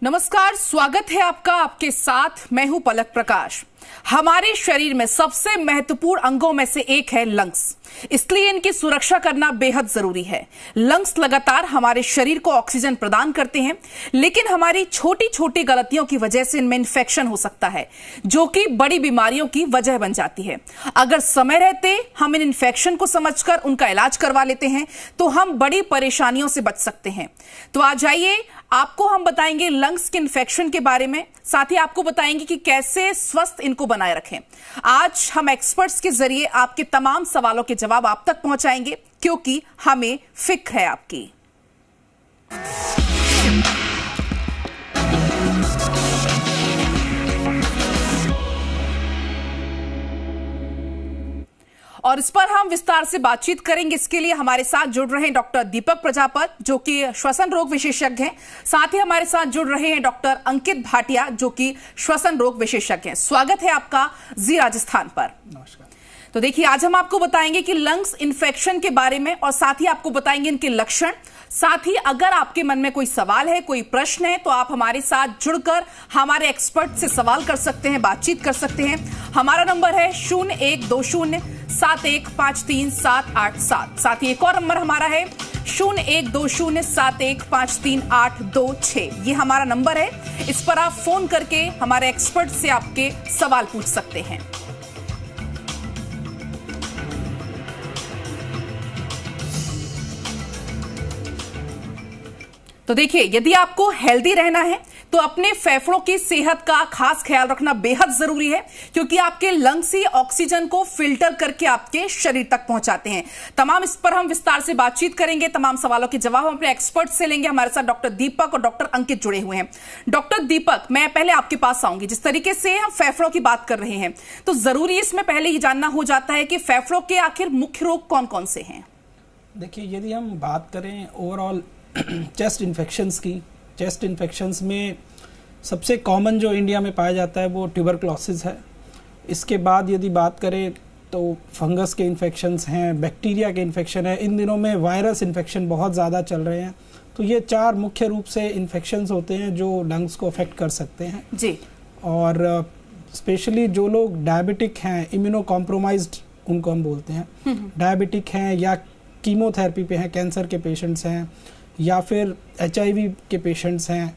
नमस्कार, स्वागत है आपका। आपके साथ मैं हूं पलक प्रकाश। हमारे शरीर में सबसे महत्वपूर्ण अंगों में से एक है लंग्स, इसलिए इनकी सुरक्षा करना बेहद जरूरी है। लंग्स लगातार हमारे शरीर को ऑक्सीजन प्रदान करते हैं, लेकिन हमारी छोटी छोटी गलतियों की वजह से इनमें इंफेक्शन हो सकता है, जो कि बड़ी बीमारियों की वजह बन जाती है। अगर समय रहते हम इन इंफेक्शन को समझकर उनका इलाज करवा लेते हैं तो हम बड़ी परेशानियों से बच सकते हैं। तो आज आइए, आपको हम बताएंगे लंग्स के इंफेक्शन के बारे में, साथ ही आपको बताएंगे कि कैसे स्वस्थ इनको बनाए रखें। आज हम एक्सपर्ट्स के जरिए आपके तमाम सवालों के जवाब आप तक पहुंचाएंगे, क्योंकि हमें फिक्र है आपकी। और इस पर हम विस्तार से बातचीत करेंगे। इसके लिए हमारे साथ जुड़ रहे हैं डॉक्टर दीपक प्रजापत, जो कि श्वसन रोग विशेषज्ञ हैं। साथ ही हमारे साथ जुड़ रहे हैं डॉक्टर अंकित भाटिया, जो कि श्वसन रोग विशेषज्ञ हैं। स्वागत है आपका जी राजस्थान पर। नमस्कार। तो देखिए, आज हम आपको बताएंगे कि लंग्स इन्फेक्शन के बारे में, और साथ ही आपको बताएंगे इनके लक्षण। साथ ही अगर आपके मन में कोई सवाल है, कोई प्रश्न है, तो आप हमारे साथ जुड़कर हमारे एक्सपर्ट से सवाल कर सकते हैं, बातचीत कर सकते हैं। हमारा नंबर है 012071537887। साथ ही एक और नंबर हमारा है 012071538226। ये हमारा नंबर है, इस पर आप फोन करके हमारे एक्सपर्ट से आपके सवाल पूछ सकते हैं। तो देखिए, यदि आपको हेल्दी रहना है तो अपने फेफड़ों की सेहत का खास ख्याल रखना बेहद जरूरी है, क्योंकि आपके लंग्स ही ऑक्सीजन को फिल्टर करके आपके शरीर तक पहुंचाते हैं। तमाम इस पर हम विस्तार से बातचीत करेंगे, तमाम सवालों के जवाब हम अपने एक्सपर्ट से लेंगे। हमारे साथ डॉक्टर दीपक और डॉक्टर अंकित जुड़े हुए हैं। डॉक्टर दीपक, मैं पहले आपके पास आऊंगी। जिस तरीके से हम फेफड़ों की बात कर रहे हैं, तो जरूरी इसमें पहले ये जानना हो जाता है कि फेफड़ों के आखिर मुख्य रोग कौन कौन से हैं। देखिए, यदि हम बात करें ओवरऑल चेस्ट इन्फेक्शंस की, चेस्ट इन्फेक्शंस में सबसे कॉमन जो इंडिया में पाया जाता है वो ट्यूबरक्लोसिस है। इसके बाद यदि बात करें तो फंगस के इन्फेक्शंस हैं, बैक्टीरिया के इन्फेक्शन है। इन दिनों में वायरस इन्फेक्शन बहुत ज़्यादा चल रहे हैं। तो ये 4 मुख्य रूप से इन्फेक्शंस होते हैं जो लंग्स को अफेक्ट कर सकते हैं जी। और स्पेशली जो लोग डायबिटिक हैं, इम्यूनो कॉम्प्रोमाइज्ड उनको हम बोलते हैं, डायबिटिक हैं या कीमोथेरेपी पे हैं, कैंसर के पेशेंट्स हैं या फिर HIV के पेशेंट्स हैं,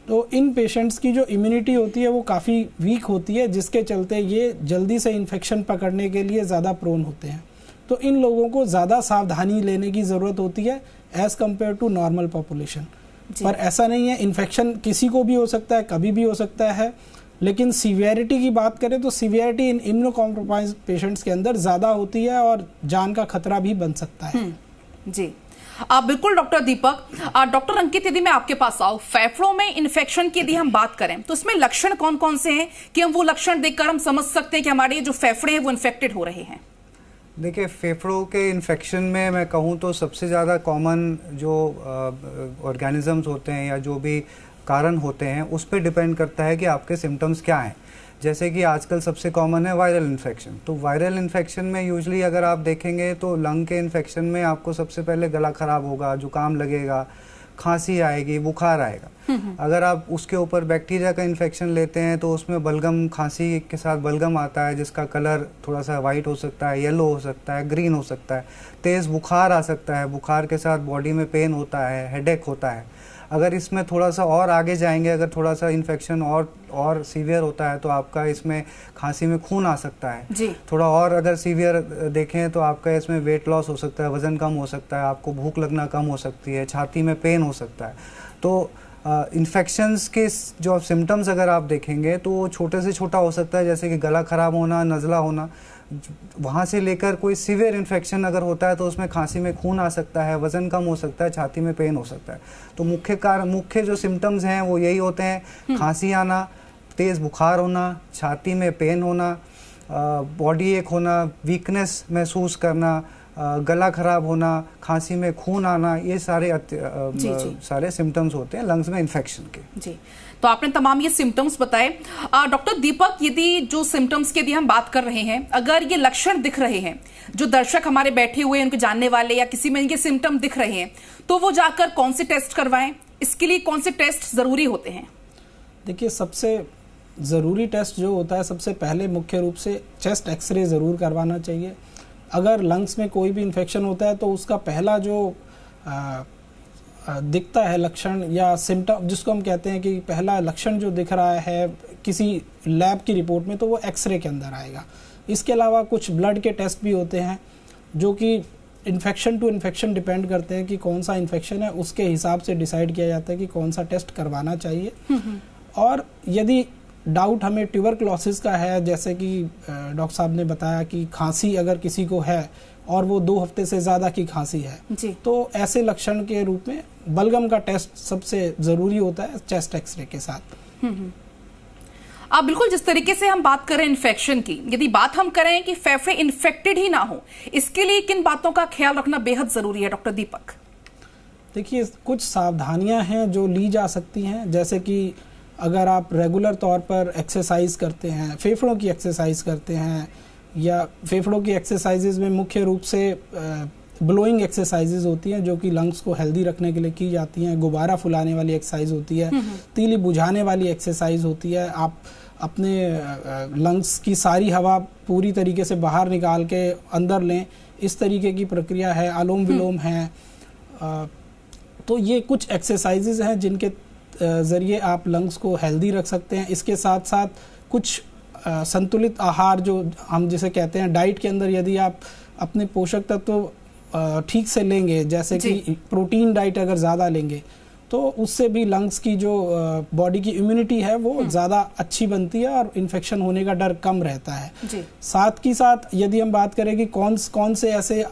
तो इन पेशेंट्स की जो इम्यूनिटी होती है वो काफ़ी वीक होती है, जिसके चलते ये जल्दी से इन्फेक्शन पकड़ने के लिए ज़्यादा प्रोन होते हैं। तो इन लोगों को ज़्यादा सावधानी लेने की ज़रूरत होती है as compare to normal population. पर ऐसा नहीं है, इन्फेक्शन किसी को भी हो सकता है, कभी भी हो सकता है। लेकिन सीवियरिटी की बात करें तो सीवियरिटी इन इम्यूनो कॉम्प्रोमाइज्ड पेशेंट्स के अंदर ज़्यादा होती है और जान का खतरा भी बन सकता है। जी बिल्कुल डॉक्टर दीपक। डॉक्टर अंकित, यदि मैं आपके पास आऊं, फेफड़ों में इन्फेक्शन की यदि हम बात करें तो इसमें लक्षण कौन कौन से हैं कि हम वो लक्षण देखकर हम समझ सकते हैं कि हमारे जो फेफड़े हैं वो इन्फेक्टेड हो रहे हैं। देखिए, फेफड़ों के इन्फेक्शन में मैं कहूँ तो सबसे ज़्यादा कॉमन जो ऑर्गेनिजम्स होते हैं या जो भी कारण होते हैं उस पर डिपेंड करता है कि आपके सिम्टम्स क्या हैं। जैसे कि आजकल सबसे कॉमन है वायरल इन्फेक्शन। तो वायरल इन्फेक्शन में यूजुअली अगर आप देखेंगे तो लंग के इन्फेक्शन में आपको सबसे पहले गला खराब होगा, जुकाम लगेगा, खांसी आएगी, बुखार आएगा। अगर आप उसके ऊपर बैक्टीरिया का इन्फेक्शन लेते हैं तो उसमें बलगम, खांसी के साथ बलगम आता है जिसका कलर थोड़ा सा वाइट हो सकता है, येलो हो सकता है, ग्रीन हो सकता है। तेज़ बुखार आ सकता है, बुखार के साथ बॉडी में पेन होता है, हेडेक होता है। अगर इसमें थोड़ा सा और आगे जाएंगे, अगर थोड़ा सा इन्फेक्शन और सीवियर होता है तो आपका इसमें खांसी में खून आ सकता है जी। थोड़ा और अगर सीवियर देखें तो आपका इसमें वेट लॉस हो सकता है, वज़न कम हो सकता है, आपको भूख लगना कम हो सकती है, छाती में पेन हो सकता है। तो इन्फेक्शंस के जो सिम्टम्स अगर आप देखेंगे तो वो छोटे से छोटा हो सकता है, जैसे कि गला ख़राब होना, नज़ला होना। वहाँ से लेकर कोई सीवियर इन्फेक्शन अगर होता है तो उसमें खांसी में खून आ सकता है, वज़न कम हो सकता है, छाती में पेन हो सकता है। तो मुख्य जो सिम्टम्स हैं वो यही होते हैं: खांसी आना, तेज़ बुखार होना, छाती में पेन होना, बॉडी एक होना, वीकनेस महसूस करना, गला खराब होना, खांसी में खून आना, ये सारे सिम्टम्स होते हैं लंग्स में इन्फेक्शन के। जी, तो आपने तमाम ये सिम्टम्स बताए। डॉक्टर दीपक, यदि जो सिम्टम्स की यदि हम बात कर रहे हैं, अगर ये लक्षण दिख रहे हैं, जो दर्शक हमारे बैठे हुए हैं, उनके जानने वाले या किसी में इनके सिम्टम दिख रहे हैं, तो वो जाकर कौन से टेस्ट करवाएं, इसके लिए कौन से टेस्ट जरूरी होते हैं? देखिए, सबसे ज़रूरी टेस्ट जो होता है, सबसे पहले मुख्य रूप से चेस्ट एक्सरे ज़रूर करवाना चाहिए। अगर लंग्स में कोई भी इन्फेक्शन होता है तो उसका पहला जो दिखता है लक्षण या सिम्टम, जिसको हम कहते हैं कि पहला लक्षण जो दिख रहा है किसी लैब की रिपोर्ट में, तो वो एक्सरे के अंदर आएगा। इसके अलावा कुछ ब्लड के टेस्ट भी होते हैं जो कि इन्फेक्शन टू इन्फेक्शन डिपेंड करते हैं कि कौन सा इन्फेक्शन है, उसके हिसाब से डिसाइड किया जाता है कि कौन सा टेस्ट करवाना चाहिए। और यदि डाउट हमें ट्यूबरक्लोसिस का है, जैसे कि डॉक्टर साहब ने बताया कि खांसी अगर किसी को है और वो 2 हफ्ते से ज़्यादा की खांसी है जी, तो ऐसे लक्षण के रूप में बलगम का टेस्ट सबसे ज़रूरी होता है चेस्ट एक्सरे के साथ। आप बिल्कुल जिस तरीके से हम बात करें इन्फेक्शन की, यदि बात हम करें कि फेफड़े इन्फेक्टेड ही ना हो, इसके लिए किन बातों का ख्याल रखना बेहद जरूरी है डॉक्टर दीपक? देखिए, कुछ सावधानियां हैं जो ली जा सकती हैं, जैसे कि अगर आप रेगुलर तौर पर एक्सरसाइज करते हैं, फेफड़ों की एक्सरसाइज करते हैं, या फेफड़ों की एक्सरसाइजेज में मुख्य रूप से ब्लोइंग एक्सरसाइजेज होती हैं जो कि लंग्स को हेल्दी रखने के लिए की जाती हैं, गुब्बारा फुलाने वाली एक्सरसाइज होती है, तीली बुझाने वाली एक्सरसाइज होती है, आप अपने लंग्स की सारी हवा पूरी तरीके से बाहर निकाल के अंदर लें, इस तरीके की प्रक्रिया है, अनुलोम विलोम है। तो ये कुछ एक्सरसाइजेज हैं जिनके ज़रिए आप लंग्स को हेल्दी रख सकते हैं। इसके साथ साथ कुछ संतुलित आहार जो हम जिसे कहते हैं डाइट के अंदर, यदि आप अपने पोषक तत्व ठीक से लेंगे, जैसे कि प्रोटीन डाइट अगर ज़्यादा लेंगे तो उससे भी लंग्स की जो बॉडी की इम्यूनिटी है वो ज़्यादा अच्छी बनती है और इन्फेक्शन होने का डर कम रहता है जी। साथ ही साथ यदि हम बात करें कि कौन से ऐसे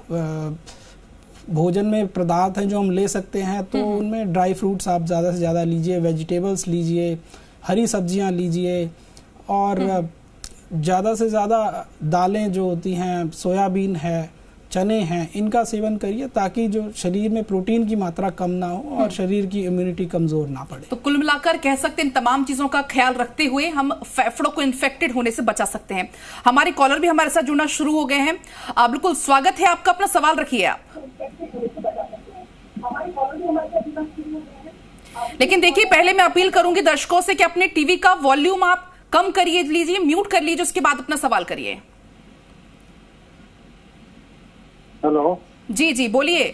भोजन में पदार्थ हैं जो हम ले सकते हैं, तो उनमें ड्राई फ्रूट्स आप ज़्यादा से ज़्यादा लीजिए, वेजिटेबल्स लीजिए, हरी सब्जियां लीजिए, और ज़्यादा से ज़्यादा दालें जो होती हैं, सोयाबीन है, चने हैं, इनका सेवन करिए ताकि जो शरीर में प्रोटीन की मात्रा कम ना हो और शरीर की इम्यूनिटी कमज़ोर ना पड़े। तो कुल मिलाकर कह सकते हैं इन तमाम चीज़ों का ख्याल रखते हुए हम फेफड़ों को इन्फेक्टेड होने से बचा सकते हैं। हमारे कॉलर भी हमारे साथ जुड़ना शुरू हो गए हैं। बिल्कुल स्वागत है आपका, अपना सवाल रखिए आप। लेकिन देखिए, पहले मैं अपील करूंगी दर्शकों से कि अपने टीवी का वॉल्यूम आप कम करिए लीजिए, म्यूट कर लीजिए, उसके बाद अपना सवाल करिए। हेलो जी जी बोलिए।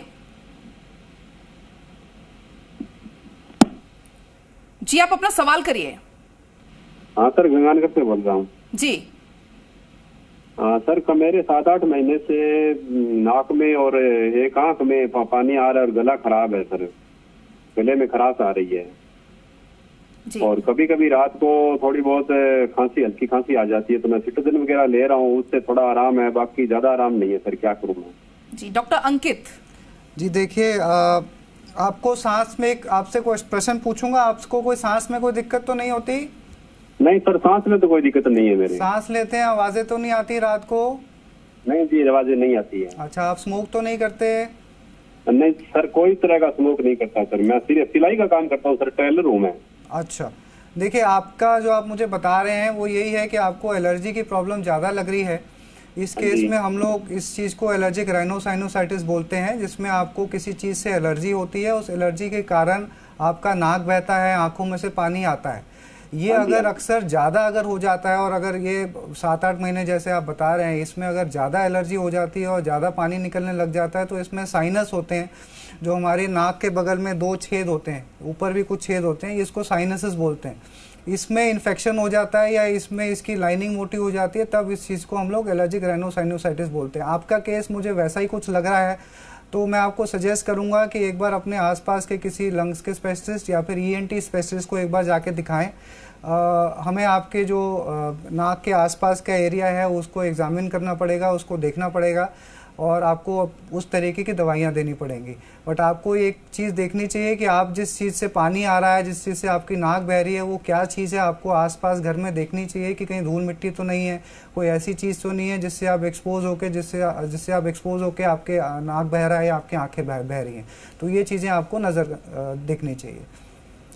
जी आप अपना सवाल करिए। हाँ सर, गंगानगर से बोल रहा हूँ जी। हाँ सर, मेरे 7-8 महीने से नाक में और एक आंख में पानी आ रहा है और गला खराब है सर, गले में खराश आ रही है जी। और कभी कभी रात को थोड़ी बहुत खांसी, हल्की खांसी आ जाती है, तो मैं सिट्रोजिन वगैरह ले रहा हूँ, उससे थोड़ा आराम है, बाकी ज्यादा आराम नहीं है सर, क्या करूँ मैं? जी डॉक्टर अंकित जी, देखिए आपको सांस में एक आपसे कोई प्रश्न पूछूंगा, आपको कोई सांस में कोई दिक्कत तो नहीं होती? नहीं सर, सांस में तो कोई दिक्कत नहीं है मेरे। सांस लेते हैं, आवाजें तो नहीं आती रात को? नहीं जी, आवाजें नहीं आती है। अच्छा, आप स्मोक तो नहीं करते? नहीं सर, कोई तरह का स्मोक नहीं करता सर, मैं सिलाई का काम करता हूँ सर, टेलर हूँ मैं। अच्छा, देखिए आपका जो आप मुझे बता रहे हैं वो यही है कि आपको एलर्जी की प्रॉब्लम ज़्यादा लग रही है। इस केस में हम लोग इस चीज़ को एलर्जिक राइनोसाइनोसाइटिस बोलते हैं, जिसमें आपको किसी चीज़ से एलर्जी होती है, उस एलर्जी के कारण आपका नाक बहता है, आंखों में से पानी आता है। ये अगर अक्सर ज़्यादा अगर हो जाता है और अगर ये 7-8 महीने जैसे आप बता रहे हैं, इसमें अगर ज़्यादा एलर्जी हो जाती है और ज़्यादा पानी निकलने लग जाता है, तो इसमें साइनस होते हैं, जो हमारे नाक के बगल में 2 छेद होते हैं, ऊपर भी कुछ छेद होते हैं, इसको साइनसेस बोलते हैं। इसमें इन्फेक्शन हो जाता है या इसमें इसकी लाइनिंग मोटी हो जाती है, तब इस चीज़ को हम लोग एलर्जिक राइनोसाइनोसाइटिस बोलते हैं। आपका केस मुझे वैसा ही कुछ लग रहा है, तो मैं आपको सजेस्ट करूंगा कि एक बार अपने आसपास के किसी लंग्स के स्पेशलिस्ट या फिर ENT स्पेशलिस्ट को एक बार जाके दिखाएं। हमें आपके जो नाक के आसपास का एरिया है उसको एग्जामिन करना पड़ेगा, उसको देखना पड़ेगा और आपको उस तरीके की दवाइयाँ देनी पड़ेंगी। बट आपको एक चीज़ देखनी चाहिए कि आप जिस चीज़ से पानी आ रहा है, जिस चीज़ से आपकी नाक बह रही है, वो क्या चीज़ है, आपको आसपास घर में देखनी चाहिए कि कहीं धूल मिट्टी तो नहीं है, कोई ऐसी चीज़ तो नहीं है जिससे आप एक्सपोज होके जिससे आप एक्सपोज होके आपके नाक बह रहा है या आपकी आंखें बह रही हैं। तो ये चीज़ें आपको नज़र देखनी चाहिए।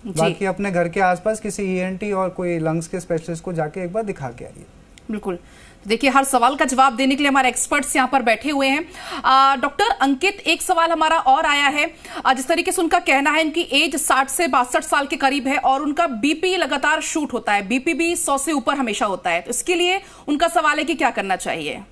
बाकी अपने घर के आसपास किसी ENT और कोई लंग्स के स्पेशलिस्ट को जाके एक बार दिखा के आइए। बिल्कुल देखिए, हर सवाल का जवाब देने के लिए हमारे एक्सपर्ट्स यहाँ पर बैठे हुए हैं। डॉक्टर अंकित, एक सवाल हमारा और आया है। जिस तरीके से उनका कहना है, इनकी एज 60 से 62 साल के करीब है और उनका बीपी लगातार शूट होता है, बीपी भी 100 से ऊपर हमेशा होता है। तो इसके लिए उनका सवाल है कि क्या करना चाहिए?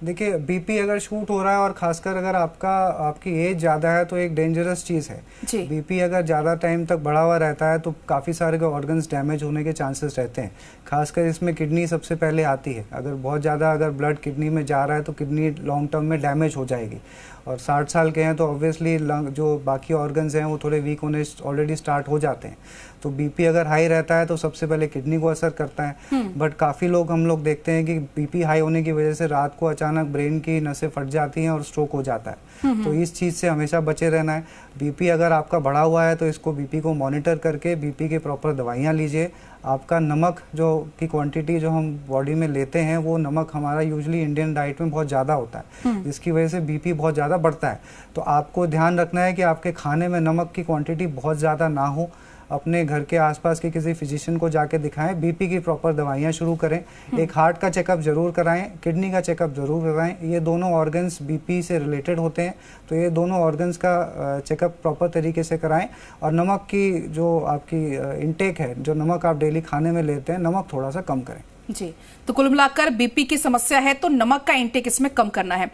देखिए, बीपी अगर शूट हो रहा है और खासकर अगर आपकी एज ज़्यादा है तो एक डेंजरस चीज़ है। बीपी अगर ज़्यादा टाइम तक बढ़ा हुआ रहता है तो काफ़ी सारे ऑर्गन्स डैमेज होने के चांसेस रहते हैं। खासकर इसमें किडनी सबसे पहले आती है। अगर बहुत ज़्यादा अगर ब्लड किडनी में जा रहा है तो किडनी लॉन्ग टर्म में डैमेज हो जाएगी। और 60 साल के हैं तो ऑब्वियसली जो बाकी ऑर्गन्स हैं वो थोड़े वीक होने ऑलरेडी स्टार्ट हो जाते हैं। तो बीपी अगर हाई रहता है तो सबसे पहले किडनी को असर करता है। बट काफ़ी हम लोग देखते हैं कि बीपी हाई होने की वजह से रात को अचानक ब्रेन की नसें फट जाती हैं और स्ट्रोक हो जाता है। तो इस चीज़ से हमेशा बचे रहना है। बीपी अगर आपका बढ़ा हुआ है तो इसको बीपी को मॉनिटर करके बीपी के प्रॉपर दवाइयाँ लीजिए। आपका नमक जो की क्वांटिटी जो हम बॉडी में लेते हैं वो नमक हमारा यूजुअली इंडियन डाइट में बहुत ज़्यादा होता है, जिसकी वजह से बीपी बहुत ज़्यादा बढ़ता है। तो आपको ध्यान रखना है कि आपके खाने में नमक की क्वांटिटी बहुत ज़्यादा ना हो। अपने घर के आसपास के किसी फिजिशियन को जाके दिखाएं, बीपी की प्रॉपर दवाइयाँ शुरू करें। एक हार्ट का चेकअप जरूर कराएं, किडनी का चेकअप जरूर कराएं। ये दोनों ऑर्गन्स बीपी से रिलेटेड होते हैं, तो ये दोनों ऑर्गन्स का चेकअप प्रॉपर तरीके से कराएं। और नमक की जो आपकी इनटेक है, जो नमक आप डेली खाने में लेते हैं, नमक थोड़ा सा कम करें। जी, तो कुल मिलाकर बीपी की समस्या है तो नमक का इंटेक इसमें कम करना है।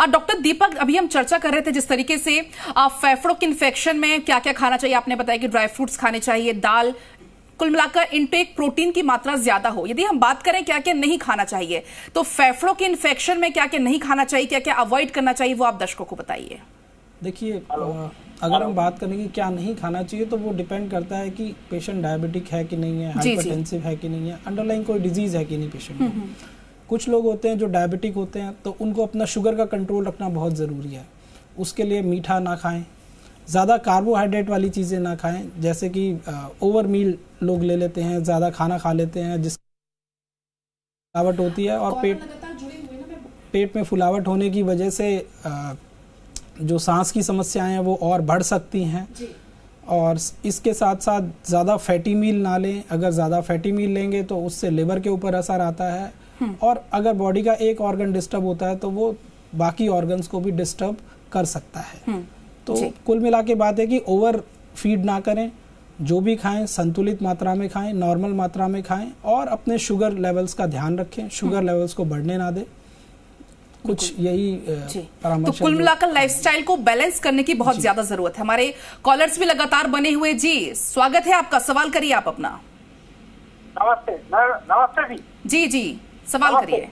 डॉक्टर दीपक, अभी हम चर्चा कर रहे थे जिस तरीके से फेफड़ों के इन्फेक्शन में क्या क्या खाना चाहिए। आपने बताया कि ड्राई फ्रूट्स खाने चाहिए, दाल, कुल मिलाकर इंटेक प्रोटीन की मात्रा ज्यादा हो। यदि हम बात करें क्या क्या नहीं खाना चाहिए, तो फेफड़ों के इन्फेक्शन में क्या क्या नहीं खाना चाहिए, क्या क्या अवॉइड करना चाहिए, वो आप दर्शकों को बताइए। देखिए, अगर हम बात करें कि क्या नहीं खाना चाहिए तो वो डिपेंड करता है कि पेशेंट डायबिटिक है कि नहीं है, हाइपरटेंसिव है कि नहीं है, अंडरलाइन कोई डिजीज है कि नहीं पेशेंट में। कुछ लोग होते हैं जो डायबिटिक होते हैं तो उनको अपना शुगर का कंट्रोल रखना बहुत ज़रूरी है। उसके लिए मीठा ना खाएं, ज़्यादा कार्बोहाइड्रेट वाली चीज़ें ना खाएं, जैसे कि ओवर मील लोग ले लेते हैं, ज़्यादा खाना खा लेते हैं जिससे फुलावट होती है और पेट में फुलावट होने की वजह से जो सांस की समस्याएं हैं वो और बढ़ सकती हैं। और इसके साथ साथ ज़्यादा फैटी मील ना लें। अगर ज़्यादा फैटी मील लेंगे तो उससे लिवर के ऊपर असर आता है और अगर बॉडी का एक ऑर्गन डिस्टर्ब होता है तो वो बाकी ऑर्गन्स को भी डिस्टर्ब कर सकता है। तो कुल मिला के बात है कि ओवर फीड ना करें, जो भी खाएं संतुलित मात्रा में खाएं, नॉर्मल मात्रा में खाएं और अपने शुगर लेवल्स का ध्यान रखें, शुगर लेवल्स को बढ़ने ना दें। कुछ यही परामर्श। तो कुल मिलाकर लाइफस्टाइल को बैलेंस करने की बहुत ज्यादा जरूरत है। हमारे कॉलर्स भी लगातार बने हुए। जी, स्वागत है आपका, सवाल करिए आप अपना। नमस्ते। नमस्ते जी। जी, सवाल करिए।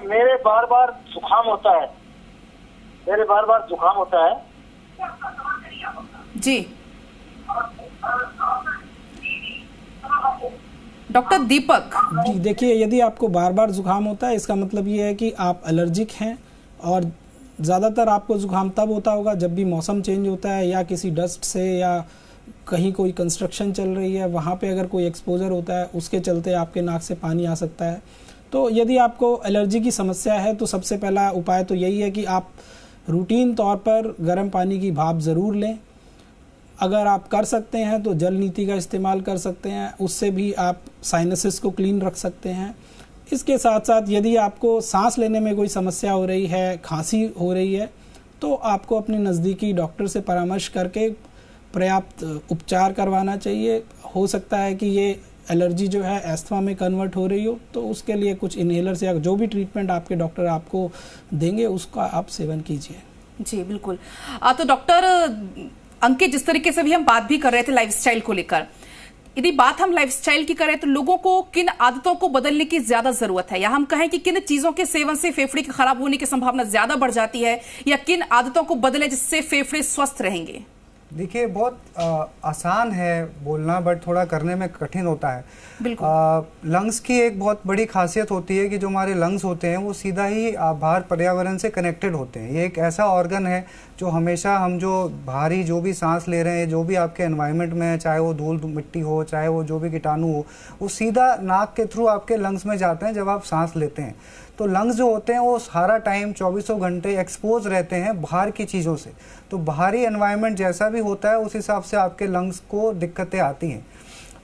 मेरे बार बार जुकाम होता है, जी। डॉक्टर दीपक जी, देखिए, यदि आपको बार बार जुकाम होता है इसका मतलब ये है कि आप एलर्जिक हैं। और ज़्यादातर आपको जुकाम तब होता होगा जब भी मौसम चेंज होता है या किसी डस्ट से या कहीं कोई कंस्ट्रक्शन चल रही है वहाँ पे अगर कोई एक्सपोजर होता है उसके चलते आपके नाक से पानी आ सकता है। तो यदि आपको एलर्जी की समस्या है तो सबसे पहला उपाय तो यही है कि आप रूटीन तौर पर गर्म पानी की भाप ज़रूर लें। अगर आप कर सकते हैं तो जल नीति का इस्तेमाल कर सकते हैं, उससे भी आप साइनसेस को क्लीन रख सकते हैं। इसके साथ साथ यदि आपको सांस लेने में कोई समस्या हो रही है, खांसी हो रही है, तो आपको अपने नज़दीकी डॉक्टर से परामर्श करके पर्याप्त उपचार करवाना चाहिए। हो सकता है कि ये एलर्जी जो है एस्थमा में कन्वर्ट हो रही हो, तो उसके लिए कुछ इनहेलर्स या जो भी ट्रीटमेंट आपके डॉक्टर आपको देंगे उसका आप सेवन कीजिए। जी, बिल्कुल। तो डॉक्टर अंकित, जिस तरीके से भी हम बात भी कर रहे थे लाइफस्टाइल को लेकर, यदि बात हम लाइफस्टाइल की करें तो लोगों को किन आदतों को बदलने की ज्यादा जरूरत है, या हम कहें कि किन चीजों के सेवन से फेफड़े के खराब होने की संभावना ज्यादा बढ़ जाती है, या किन आदतों को बदले जिससे फेफड़े स्वस्थ रहेंगे? देखिए, बहुत आसान है बोलना बट थोड़ा करने में कठिन होता है। बिल्कुल। लंग्स की एक बहुत बड़ी खासियत होती है कि जो हमारे लंग्स होते हैं वो सीधा ही बाहर पर्यावरण से कनेक्टेड होते हैं। ये एक ऐसा ऑर्गन है जो हमेशा हम जो बाहरी जो भी सांस ले रहे हैं, जो भी आपके एनवायरनमेंट में है, चाहे वो धूल मिट्टी हो, चाहे वो जो भी कीटाणु हो, वो सीधा नाक के थ्रू आपके लंग्स में जाते हैं जब आप सांस लेते हैं। तो लंग्स जो होते हैं वो सारा टाइम 24 घंटे एक्सपोज रहते हैं बाहर की चीज़ों से। तो बाहरी एनवायरनमेंट जैसा भी होता है उस हिसाब से आपके लंग्स को दिक्कतें आती हैं।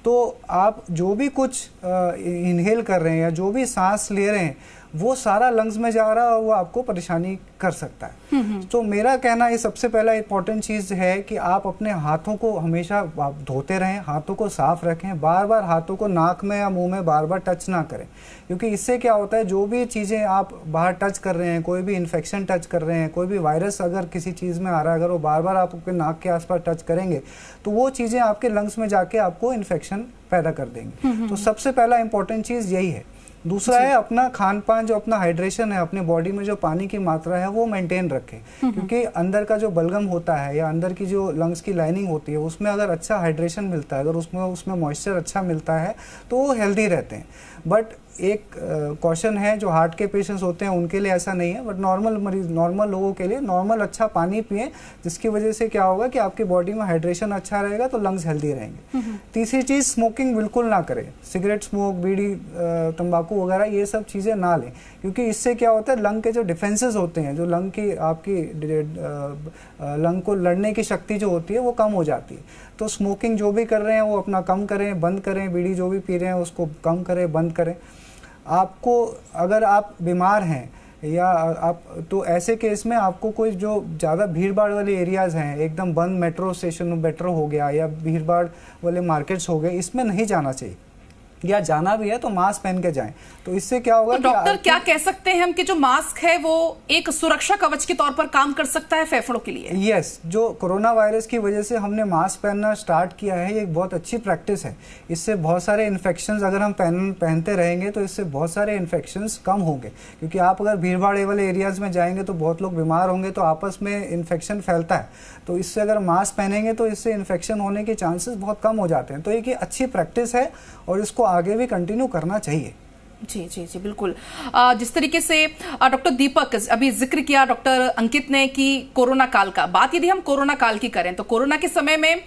तो आप जो भी कुछ इनहेल कर रहे हैं या जो भी सांस ले रहे हैं वो सारा लंग्स में जा रहा है और वो आपको परेशानी कर सकता है। तो मेरा कहना ये सबसे पहला इंपॉर्टेंट चीज़ है कि आप अपने हाथों को हमेशा धोते रहें, हाथों को साफ रखें, बार बार हाथों को नाक में या मुंह में बार बार टच ना करें, क्योंकि इससे क्या होता है जो भी चीज़ें आप बाहर टच कर रहे हैं, कोई भी इन्फेक्शन टच कर रहे हैं, कोई भी वायरस अगर किसी चीज़ में आ रहा है, अगर वो बार बार आप अपने नाक के आसपास टच करेंगे तो वो चीज़ें आपके लंग्स में जाके आपको इन्फेक्शन पैदा कर देंगे। तो सबसे पहला इंपॉर्टेंट चीज़ यही है। दूसरा है अपना खान पान, जो अपना हाइड्रेशन है, अपने बॉडी में जो पानी की मात्रा है वो मेंटेन रखें, क्योंकि अंदर का जो बलगम होता है या अंदर की जो लंग्स की लाइनिंग होती है उसमें अगर अच्छा हाइड्रेशन मिलता है, अगर उसमें मॉइस्चर अच्छा मिलता है तो वो हेल्दी रहते हैं। बट एक क्वेश्चन है, जो हार्ट के पेशेंट्स होते हैं उनके लिए ऐसा नहीं है, बट नॉर्मल लोगों के लिए नॉर्मल अच्छा पानी पिएं, जिसकी वजह से क्या होगा कि आपकी बॉडी में हाइड्रेशन अच्छा रहेगा तो लंग्स हेल्दी रहेंगे। तीसरी चीज़, स्मोकिंग बिल्कुल ना करें, सिगरेट स्मोक, बीड़ी, तंबाकू वगैरह ये सब चीज़ें ना लें, क्योंकि इससे क्या होता है लंग के जो डिफेंसेस होते हैं, जो लंग की आपकी लंग को लड़ने की शक्ति जो होती है वो कम हो जाती है। तो स्मोकिंग जो भी कर रहे हैं वो अपना कम करें, बंद करें, बीड़ी जो भी पी रहे हैं उसको कम करें, बंद करें। आपको अगर आप बीमार हैं या आप, तो ऐसे केस में आपको कोई जो ज़्यादा भीड़ भाड़ वाले एरियाज़ हैं, एकदम बंद मेट्रो स्टेशन मेट्रो हो गया या भीड़ भाड़ वाले मार्केट्स हो गए, इसमें नहीं जाना चाहिए, या जाना भी है तो मास्क पहन के जाएं। तो इससे क्या होगा, तो डॉक्टर क्या कह सकते हैं हम कि जो मास्क है वो एक सुरक्षा कवच के तौर पर काम कर सकता है फेफड़ों के लिए? यस, जो कोरोना वायरस की वजह से हमने मास्क पहनना स्टार्ट किया है, ये एक बहुत अच्छी प्रैक्टिस है। इससे बहुत सारे इन्फेक्शंस अगर हम पहनते रहेंगे तो इससे बहुत सारे इन्फेक्शंस कम होंगे, क्योंकि आप अगर भीड़ भाड़ वाले एरियाज में जाएंगे तो बहुत लोग बीमार होंगे, तो आपस में इन्फेक्शन फैलता है। तो इससे अगर मास्क पहनेंगे तो इससे इन्फेक्शन होने के चांसेस बहुत कम हो जाते हैं। तो एक अच्छी प्रैक्टिस है और इसको आगे भी कंटिन्यू करना चाहिए। जी जी जी बिल्कुल। जिस तरीके से डॉक्टर दीपक अभी जिक्र किया डॉक्टर अंकित ने कि कोरोना काल का, बात यदि हम कोरोना काल की करें तो कोरोना के समय में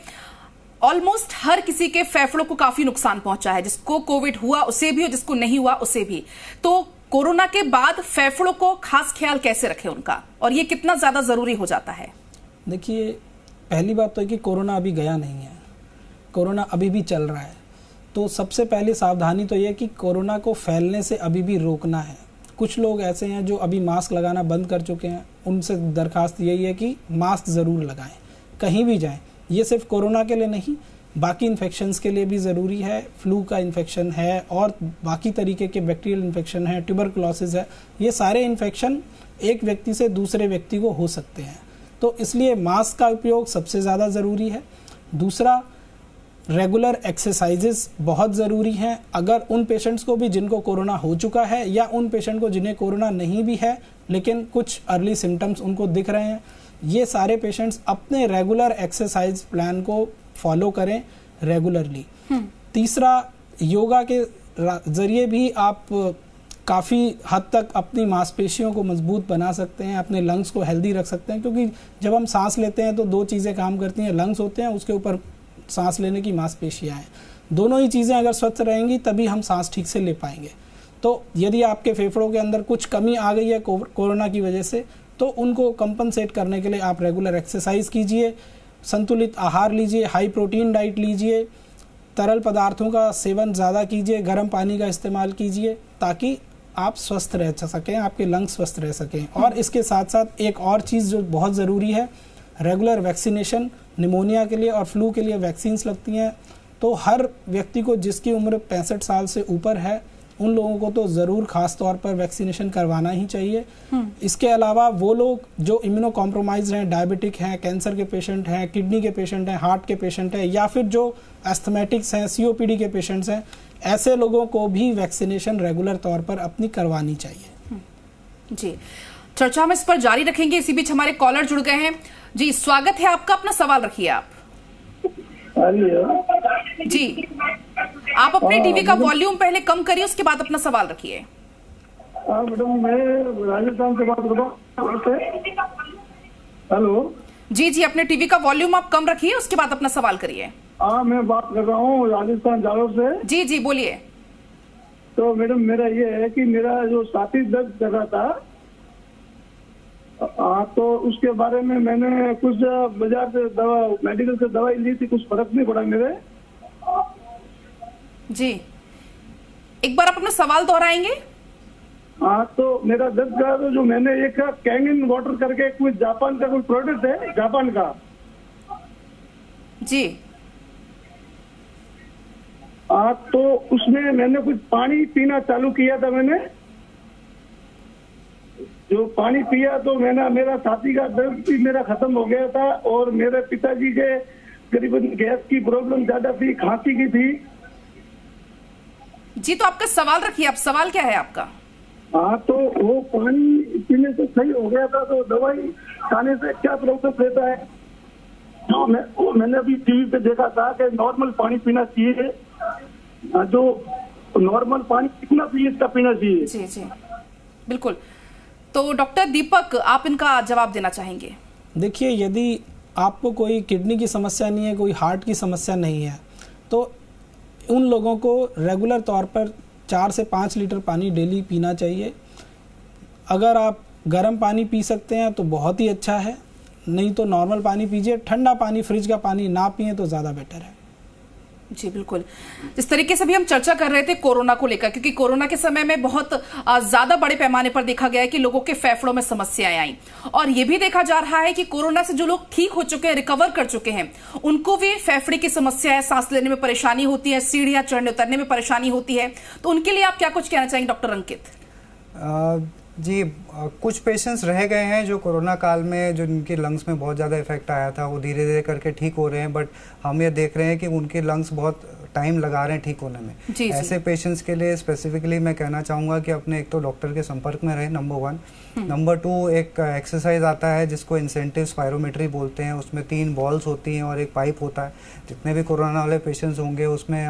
ऑलमोस्ट हर किसी के फेफड़ों को काफी नुकसान पहुंचा है, जिसको कोविड हुआ उसे भी और जिसको नहीं हुआ उसे भी। तो कोरोना के बाद फेफड़ों को खास ख्याल कैसे रखें उनका, और ये कितना ज्यादा जरूरी हो जाता है? देखिए, पहली बात तो है कि कोरोना अभी गया नहीं है, कोरोना अभी भी चल रहा है। तो सबसे पहली सावधानी तो ये कि कोरोना को फैलने से अभी भी रोकना है। कुछ लोग ऐसे हैं जो अभी मास्क लगाना बंद कर चुके हैं, उनसे दरखास्त यही है कि मास्क ज़रूर लगाएं कहीं भी जाएं। ये सिर्फ कोरोना के लिए नहीं, बाकी इन्फेक्शंस के लिए भी ज़रूरी है। फ्लू का इन्फेक्शन है और बाकी तरीके के बैक्टीरियल इन्फेक्शन है, ट्यूबरकुलोसिस है, ये सारे इन्फेक्शन एक व्यक्ति से दूसरे व्यक्ति को हो सकते हैं। तो इसलिए मास्क का उपयोग सबसे ज़्यादा ज़रूरी है। दूसरा, रेगुलर एक्सरसाइजेस बहुत ज़रूरी हैं। अगर उन पेशेंट्स को भी जिनको कोरोना हो चुका है या उन पेशेंट को जिन्हें कोरोना नहीं भी है लेकिन कुछ अर्ली सिम्टम्स उनको दिख रहे हैं, ये सारे पेशेंट्स अपने रेगुलर एक्सरसाइज प्लान को फॉलो करें रेगुलरली। तीसरा, योगा के ज़रिए भी आप काफ़ी हद तक अपनी मांसपेशियों को मजबूत बना सकते हैं, अपने लंग्स को हेल्दी रख सकते हैं, क्योंकि जब हम सांस लेते हैं तो दो चीज़ें काम करती हैं, लंग्स होते हैं, उसके ऊपर सांस लेने की मांसपेशियां हैं। दोनों ही चीज़ें अगर स्वस्थ रहेंगी तभी हम सांस ठीक से ले पाएंगे। तो यदि आपके फेफड़ों के अंदर कुछ कमी आ गई है कोरोना की वजह से, तो उनको कंपनसेट करने के लिए आप रेगुलर एक्सरसाइज कीजिए, संतुलित आहार लीजिए, हाई प्रोटीन डाइट लीजिए, तरल पदार्थों का सेवन ज़्यादा कीजिए, गर्म पानी का इस्तेमाल कीजिए, ताकि आप स्वस्थ रह सकें, आपके लंग्स स्वस्थ रह सकें। और इसके साथ साथ एक और चीज़ जो बहुत ज़रूरी है, रेगुलर वैक्सीनेशन। निमोनिया के लिए और फ्लू के लिए वैक्सीन्स लगती हैं, तो हर व्यक्ति को जिसकी उम्र 65 साल से ऊपर है उन लोगों को तो ज़रूर खास तौर पर वैक्सीनेशन करवाना ही चाहिए। इसके अलावा वो लोग जो इम्यूनो कॉम्प्रोमाइज हैं, डायबिटिक हैं, कैंसर के पेशेंट हैं, किडनी के पेशेंट हैं, हार्ट के पेशेंट हैं, या फिर जो एस्थमेटिक्स हैं, COPD के पेशेंट्स हैं, ऐसे लोगों को भी वैक्सीनेशन रेगुलर तौर पर अपनी करवानी चाहिए। जी, चर्चा हम इस पर जारी रखेंगे। इसी बीच हमारे कॉलर जुड़ गए हैं। जी, स्वागत है आपका, अपना सवाल रखिए आप। जी, आप अपने टीवी का वॉल्यूम पहले कम करिए, उसके बाद अपना सवाल रखिए। मैडम, मैं राजस्थान से बात कर रहा हूँ। हेलो जी जी, अपने टीवी का वॉल्यूम आप कम रखिए, उसके बाद अपना सवाल करिए। मैं बात कर रहा हूँ राजस्थान जालोर से। जी जी बोलिए। तो मैडम, मेरा ये है कि मेरा जो छाती दर्द कर रहा था, तो उसके बारे में मैंने कुछ बाजार से दवा, मेडिकल से दवाई ली थी, कुछ फर्क नहीं पड़ा मेरे। जी, एक बार आप अपना सवाल दोहराएंगे? हाँ, तो मेरा दर्द का तो जो मैंने एक कैंगन वाटर करके कोई जापान का कोई प्रोडक्ट है, जापान का जी। तो उसमें मैंने कुछ पानी पीना चालू किया था। मैंने जो पानी पिया तो मेरा छाती का दर्द भी मेरा खत्म हो गया था, और मेरे पिताजी के करीबन गैस की प्रॉब्लम ज्यादा थी, खांसी की थी। जी, तो आपका सवाल रखिए, आप सवाल क्या है आपका? हाँ, तो वो पानी पीने से सही हो गया था, तो दवाई खाने से क्या प्रॉब्लम रहता है? मैंने अभी टीवी पे देखा था कि नॉर्मल पानी पीना चाहिए, जो नॉर्मल पानी कितना पीना चाहिए। जी जी, बिल्कुल। तो डॉक्टर दीपक, आप इनका जवाब देना चाहेंगे? देखिए, यदि आपको कोई किडनी की समस्या नहीं है, कोई हार्ट की समस्या नहीं है, तो उन लोगों को रेगुलर तौर पर 4 से 5 लीटर पानी डेली पीना चाहिए। अगर आप गर्म पानी पी सकते हैं तो बहुत ही अच्छा है, नहीं तो नॉर्मल पानी पीजिए। ठंडा पानी, फ्रिज का पानी ना पिए तो ज़्यादा बेटर है। जी बिल्कुल। जिस तरीके से भी हम चर्चा कर रहे थे कोरोना को लेकर, क्योंकि कोरोना के समय में बहुत ज्यादा बड़े पैमाने पर देखा गया है कि लोगों के फेफड़ों में समस्याएं आई, और यह भी देखा जा रहा है कि कोरोना से जो लोग ठीक हो चुके हैं, रिकवर कर चुके हैं, उनको भी फेफड़े की समस्या है, सांस लेने में परेशानी होती है, सीढ़ियां चढ़ने उतरने में परेशानी होती है। तो उनके लिए आप क्या कुछ कहना चाहेंगे डॉक्टर अंकित? जी, कुछ पेशेंट्स रह गए हैं जो कोरोना काल में जो उनके लंग्स में बहुत ज़्यादा इफेक्ट आया था, वो धीरे धीरे करके ठीक हो रहे हैं, बट हम ये देख रहे हैं कि उनके लंग्स बहुत टाइम लगा रहे हैं ठीक होने में। जी, ऐसे पेशेंट्स के लिए स्पेसिफिकली मैं कहना चाहूँगा कि अपने एक तो डॉक्टर के संपर्क में रहे, नंबर 1। नंबर 2, एक एक्सरसाइज आता है जिसको इंसेंटिव स्पायरोमेट्री बोलते हैं। उसमें 3 बॉल्स होती हैं और एक पाइप होता है। जितने भी कोरोना वाले पेशेंट्स होंगे उसमें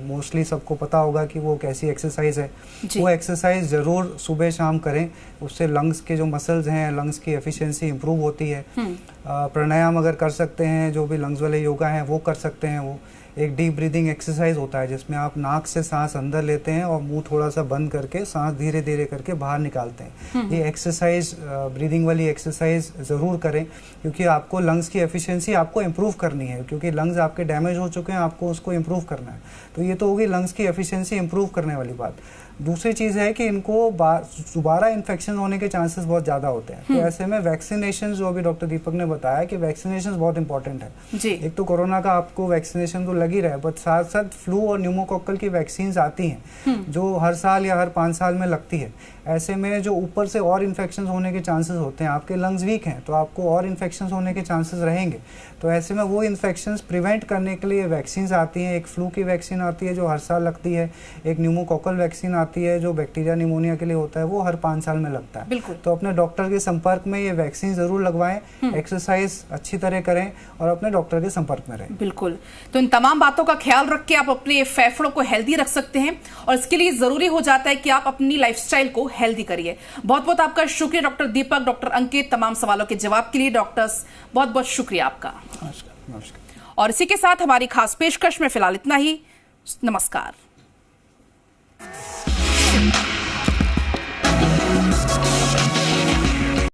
मोस्टली सबको पता होगा कि वो कैसी एक्सरसाइज है। वो एक्सरसाइज ज़रूर सुबह शाम करें, उससे लंग्स के जो मसल्स हैं, लंग्स की एफिशिएंसी इंप्रूव होती है। प्राणायाम अगर कर सकते हैं, जो भी लंग्स वाले योगा हैं वो कर सकते हैं। वो एक डीप ब्रीदिंग एक्सरसाइज होता है जिसमें आप नाक से सांस अंदर लेते हैं और मुंह थोड़ा सा बंद करके सांस धीरे धीरे करके बाहर निकालते हैं। ये एक्सरसाइज, ब्रीदिंग वाली एक्सरसाइज ज़रूर करें, क्योंकि आपको लंग्स की एफिशिएंसी आपको इम्प्रूव करनी है, क्योंकि लंग्स आपके डैमेज हो चुके हैं, आपको उसको इम्प्रूव करना है। तो ये तो होगी लंग्स की एफिशिएंसी इम्प्रूव करने वाली बात। दूसरी चीज़ है कि इनको दोबारा इन्फेक्शन होने के चांसेस बहुत ज़्यादा होते हैं। तो ऐसे में वैक्सीनेशन, जो अभी डॉक्टर दीपक ने बताया कि वैक्सीनेशन बहुत इंपॉर्टेंट है जी। एक तो कोरोना का आपको वैक्सीनेशन तो लग ही रहा है, बट साथ साथ फ्लू और न्यूमोकोकल की वैक्सीन आती हैं जो हर साल या हर 5 साल में लगती है। ऐसे में जो ऊपर से और इन्फेक्शन होने के चांसेस होते हैं, आपके लंग्स वीक हैं तो आपको और इन्फेक्शन होने के चांसेस रहेंगे। तो ऐसे में वो इन्फेक्शंस प्रिवेंट करने के लिए वैक्सीन आती हैं। एक फ्लू की वैक्सीन आती है जो हर साल लगती है, एक न्यूमोकोकल वैक्सीन आती है जो बैक्टीरिया निमोनिया के लिए होता है, वो हर 5 साल में लगता है। तो अपने डॉक्टर के संपर्क में ये वैक्सीन जरूर लगवाएं, एक्सरसाइज अच्छी तरह करें और अपने डॉक्टर के संपर्क में रहें। बिल्कुल। तो इन तमाम बातों का ख्याल रख के आप अपने फेफड़ों को हेल्दी रख सकते हैं, और इसके लिए जरूरी हो जाता है कि आप अपनी लाइफस्टाइल को हेल्दी करिए। बहुत बहुत आपका शुक्रिया डॉक्टर दीपक, डॉक्टर अंकित, तमाम सवालों के जवाब के लिए। डॉक्टर्स, बहुत बहुत शुक्रिया आपका। नमस्कार। और इसी के साथ हमारी खास पेशकश में फिलहाल इतना ही। नमस्कार।